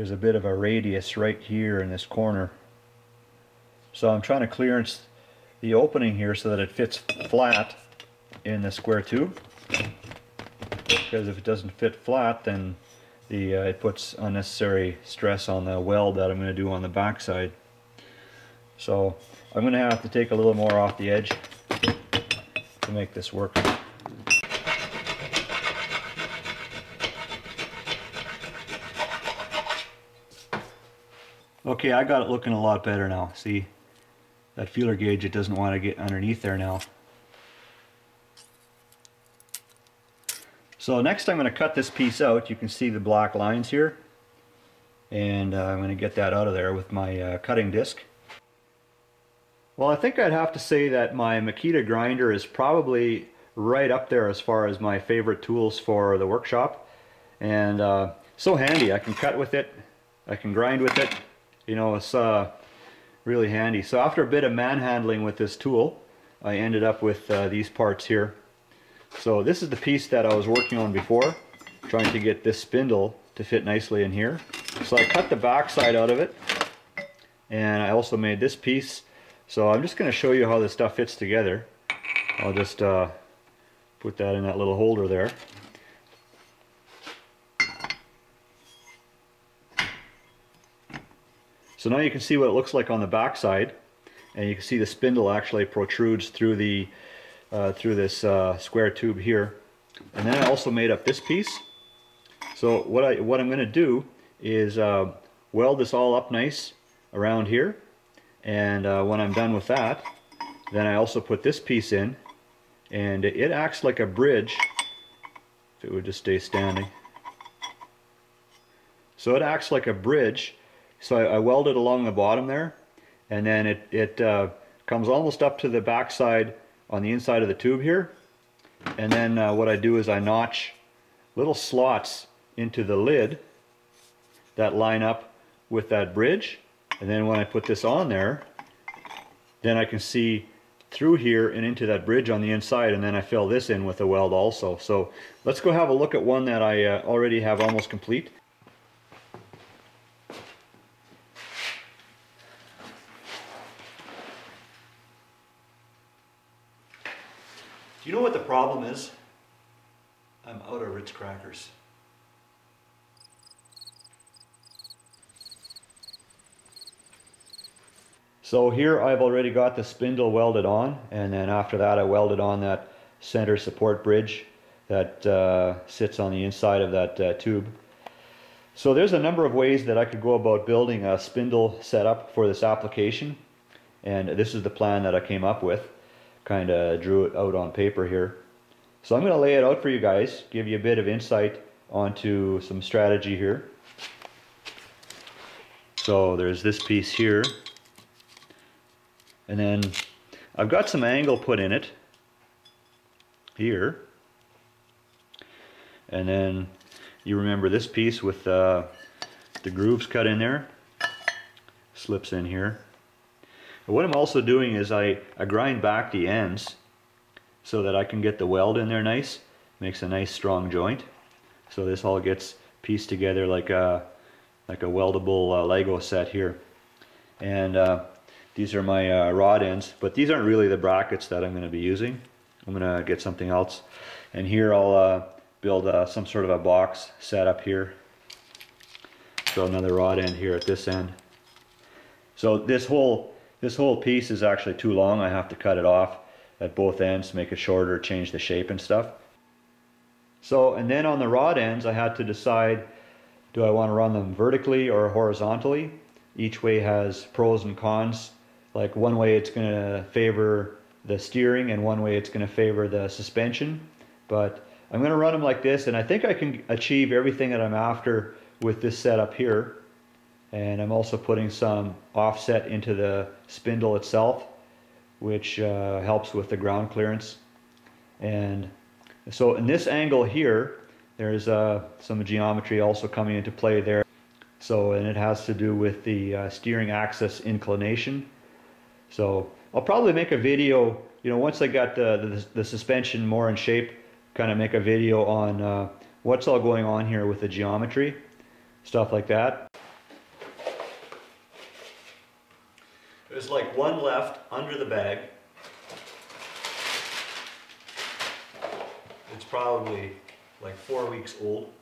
there's a bit of a radius right here in this corner. So I'm trying to clearance the opening here so that it fits flat in the square tube, because if it doesn't fit flat, then it puts unnecessary stress on the weld that I'm going to do on the back side. So I'm going to have to take a little more off the edge to make this work. Okay, I got it looking a lot better now. See, that feeler gauge, it doesn't want to get underneath there now. So next I'm going to cut this piece out. You can see the black lines here, and I'm going to get that out of there with my cutting disc. Well, I think I'd have to say that my Makita grinder is probably right up there as far as my favorite tools for the workshop, and so handy. I can cut with it, I can grind with it, you know, it's really handy. So after a bit of manhandling with this tool, I ended up with these parts here. So this is the piece that I was working on before, trying to get this spindle to fit nicely in here. So I cut the back side out of it, and I also made this piece. So I'm just going to show you how this stuff fits together. I'll just put that in that little holder there. So now you can see what it looks like on the back side, and you can see the spindle actually protrudes through the through this square tube here. And then I also made up this piece. So what I'm going to do is weld this all up nice around here, and when I'm done with that, then I also put this piece in, and it acts like a bridge. If it would just stay standing. So it acts like a bridge. So I weld it along the bottom there, and then it comes almost up to the back side on the inside of the tube here. And then what I do is I notch little slots into the lid that line up with that bridge, and then when I put this on there, then I can see through here and into that bridge on the inside, and then I fill this in with a weld also. So let's go have a look at one that I already have almost complete. Do you know what the problem is? I'm out of Ritz crackers. So here I've already got the spindle welded on, and then after that I welded on that center support bridge that sits on the inside of that tube. So there's a number of ways that I could go about building a spindle setup for this application, and this is the plan that I came up with. Kind of drew it out on paper here. So I'm going to lay it out for you guys, give you a bit of insight onto some strategy here. So there's this piece here, and then I've got some angle put in it here, and then you remember this piece with the grooves cut in there, slips in here. What I'm also doing is I grind back the ends so that I can get the weld in there nice. Makes a nice strong joint. So this all gets pieced together like a weldable Lego set here. And these are my rod ends, but these aren't really the brackets that I'm going to be using. I'm going to get something else. And here I'll build some sort of a box set up here. So another rod end here at this end. So this whole piece is actually too long. I have to cut it off at both ends, make it shorter, change the shape and stuff. So, and then on the rod ends I had to decide, do I want to run them vertically or horizontally? Each way has pros and cons. Like one way it's going to favor the steering, and one way it's going to favor the suspension. But I'm going to run them like this, and I think I can achieve everything that I'm after with this setup here. And I'm also putting some offset into the spindle itself, which helps with the ground clearance. And so in this angle here, there's some geometry also coming into play there. So, and it has to do with the steering axis inclination. So I'll probably make a video, you know, once I got the suspension more in shape, kind of make a video on what's all going on here with the geometry, stuff like that. There's like one left under the bag. It's probably like 4 weeks old.